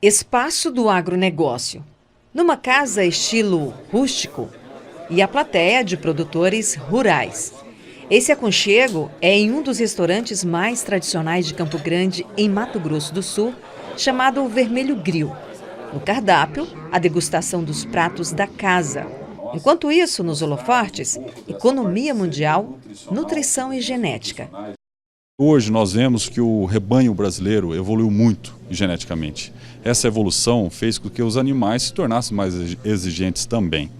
Espaço do agronegócio. Numa casa estilo rústico e a plateia de produtores rurais. Esse aconchego é em um dos restaurantes mais tradicionais de Campo Grande, em Mato Grosso do Sul, chamado Vermelho Grill. No cardápio, a degustação dos pratos da casa. Enquanto isso, nos holofortes, economia mundial, nutrição e genética. Hoje nós vemos que o rebanho brasileiro evoluiu muito geneticamente. Essa evolução fez com que os animais se tornassem mais exigentes também.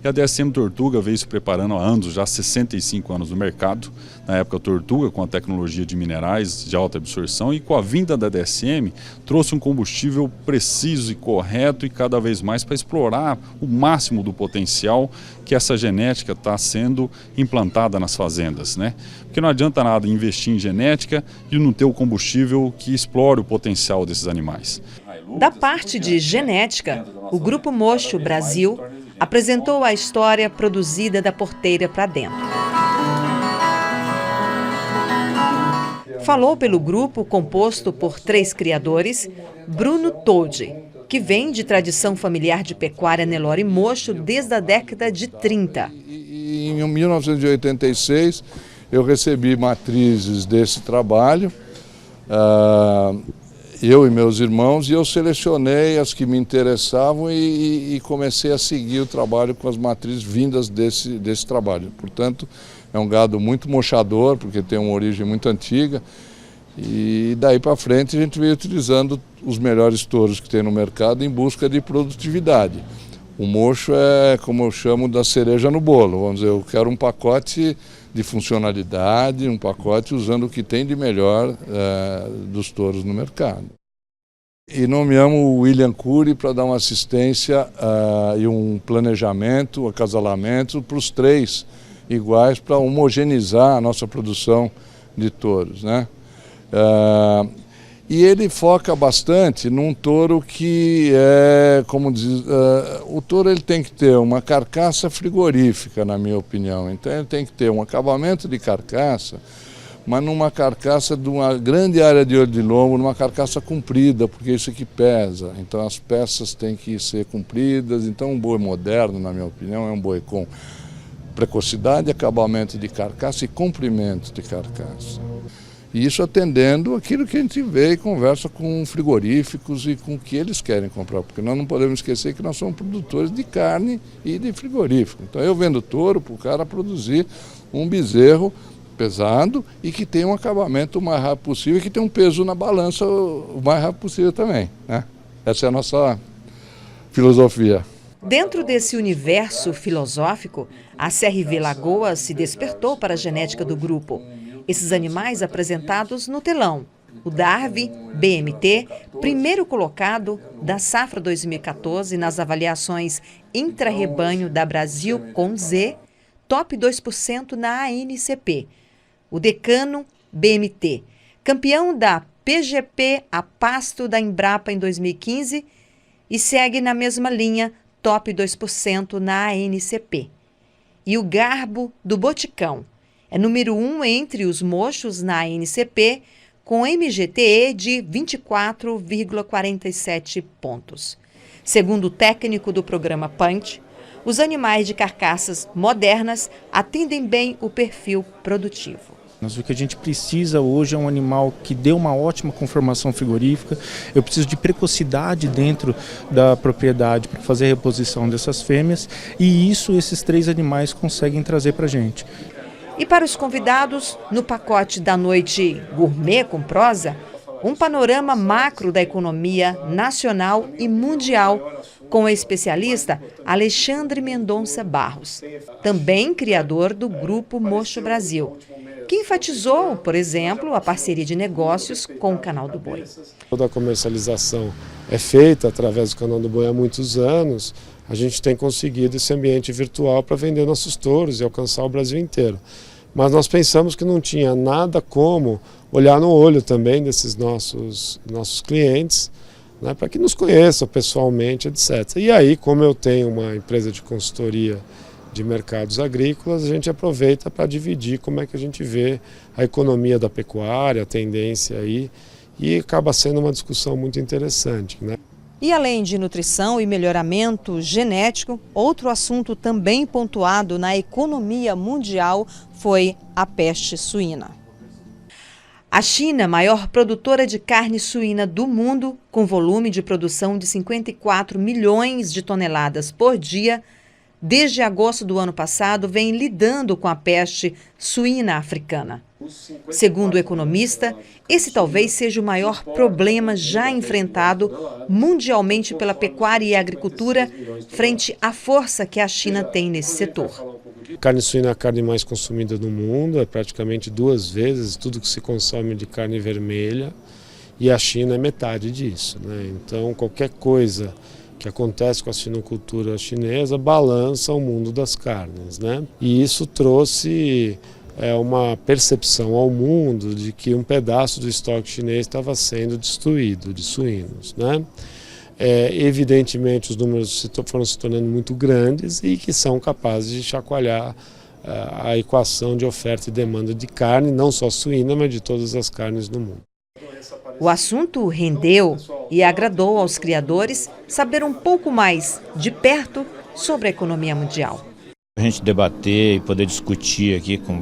E a DSM Tortuga veio se preparando há anos, já há 65 anos no mercado. Na época, a Tortuga, com a tecnologia de minerais de alta absorção, e com a vinda da DSM, trouxe um combustível preciso e correto e cada vez mais para explorar o máximo do potencial que essa genética está sendo implantada nas fazendas, né? Porque não adianta nada investir em genética e não ter o combustível que explore o potencial desses animais. Da parte de genética, o Grupo Mocho Brasil apresentou a história produzida da porteira para dentro. Falou pelo grupo composto por 3 criadores, Bruno Toldi, que vem de tradição familiar de pecuária Nelore Mocho desde a década de 30. Em 1986, eu recebi matrizes desse trabalho, eu e meus irmãos, e eu selecionei as que me interessavam e comecei a seguir o trabalho com as matrizes vindas desse trabalho. Portanto, é um gado muito mochador, porque tem uma origem muito antiga, e daí para frente a gente veio utilizando os melhores touros que tem no mercado em busca de produtividade. O mocho é, como eu chamo, da cereja no bolo. Vamos dizer, eu quero um pacote de funcionalidade, um pacote usando o que tem de melhor dos touros no mercado. E nomeamos o William Cury para dar uma assistência e um planejamento, acasalamento para os 3 iguais, para homogeneizar a nossa produção de touros, né? E ele foca bastante num touro que é, como diz, o touro ele tem que ter uma carcaça frigorífica, na minha opinião. Então ele tem que ter um acabamento de carcaça, mas numa carcaça de uma grande área de olho de lombo, numa carcaça comprida, porque isso aqui pesa. Então as peças têm que ser compridas. Então um boi moderno, na minha opinião, é um boi com precocidade, acabamento de carcaça e comprimento de carcaça. E isso atendendo aquilo que a gente vê e conversa com frigoríficos e com o que eles querem comprar, porque nós não podemos esquecer que nós somos produtores de carne e de frigorífico. Então eu vendo touro para o cara produzir um bezerro pesado e que tenha um acabamento o mais rápido possível e que tenha um peso na balança o mais rápido possível também, né? Essa é a nossa filosofia. Dentro desse universo filosófico, a CRV Lagoas se despertou para a genética do grupo. Esses animais apresentados no telão, o Darby BMT, primeiro colocado da safra 2014 nas avaliações intra-rebanho da Brasil com Z, top 2% na ANCP. O Decano BMT, campeão da PGP a pasto da Embrapa em 2015 e segue na mesma linha, top 2% na ANCP. E o Garbo do Boticão, é número 1 entre os mochos na ANCP, com MGTE de 24,47 pontos. Segundo o técnico do programa Punch, os animais de carcaças modernas atendem bem o perfil produtivo. Mas o que a gente precisa hoje é um animal que dê uma ótima conformação frigorífica. Eu preciso de precocidade dentro da propriedade para fazer a reposição dessas fêmeas, e isso esses 3 animais conseguem trazer para a gente. E para os convidados, no pacote da noite gourmet com prosa, um panorama macro da economia nacional e mundial, com o especialista Alexandre Mendonça Barros, também criador do Grupo Mocho Brasil, que enfatizou, por exemplo, a parceria de negócios com o Canal do Boi. Toda a comercialização é feita através do Canal do Boi há muitos anos. A gente tem conseguido esse ambiente virtual para vender nossos touros e alcançar o Brasil inteiro. Mas nós pensamos que não tinha nada como olhar no olho também desses nossos clientes, né, para que nos conheçam pessoalmente, etc. E aí, como eu tenho uma empresa de consultoria de mercados agrícolas, a gente aproveita para dividir como é que a gente vê a economia da pecuária, a tendência aí, e acaba sendo uma discussão muito interessante, né? E além de nutrição e melhoramento genético, outro assunto também pontuado na economia mundial foi a peste suína. A China, maior produtora de carne suína do mundo, com volume de produção de 54 milhões de toneladas por dia, desde agosto do ano passado vem lidando com a peste suína africana. Segundo o economista, esse talvez seja o maior problema já enfrentado mundialmente pela pecuária e agricultura frente à força que a China tem nesse setor. Carne suína é a carne mais consumida no mundo, é praticamente 2 vezes tudo que se consome de carne vermelha, e a China é metade disso, né? Então qualquer coisa que acontece com a suinocultura chinesa balança o mundo das carnes, né? E isso trouxe uma percepção ao mundo de que um pedaço do estoque chinês estava sendo destruído de suínos, né? Evidentemente os números foram se tornando muito grandes e que são capazes de chacoalhar a equação de oferta e demanda de carne, não só suína, mas de todas as carnes no mundo. O assunto rendeu e agradou aos criadores saber um pouco mais de perto sobre a economia mundial. A gente debater e poder discutir aqui com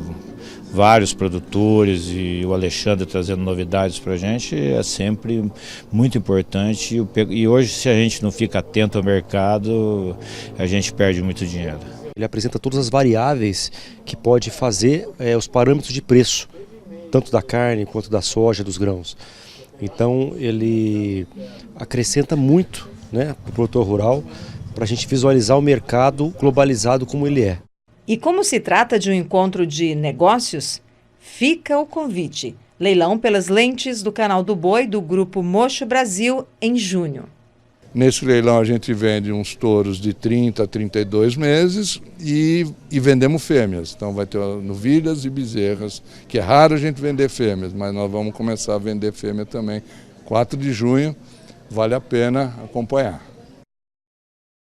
vários produtores e o Alexandre trazendo novidades para a gente é sempre muito importante. E hoje, se a gente não fica atento ao mercado, a gente perde muito dinheiro. Ele apresenta todas as variáveis que pode fazer os parâmetros de preço, tanto da carne quanto da soja, dos grãos. Então ele acrescenta muito, né, para o produtor rural, para a gente visualizar o mercado globalizado como ele é. E como se trata de um encontro de negócios, fica o convite. Leilão pelas lentes do Canal do Boi do Grupo Mocho Brasil em junho. Nesse leilão a gente vende uns touros de 30 a 32 meses e vendemos fêmeas. Então vai ter novilhas e bezerras, que é raro a gente vender fêmeas, mas nós vamos começar a vender fêmea também. 4 de junho, vale a pena acompanhar.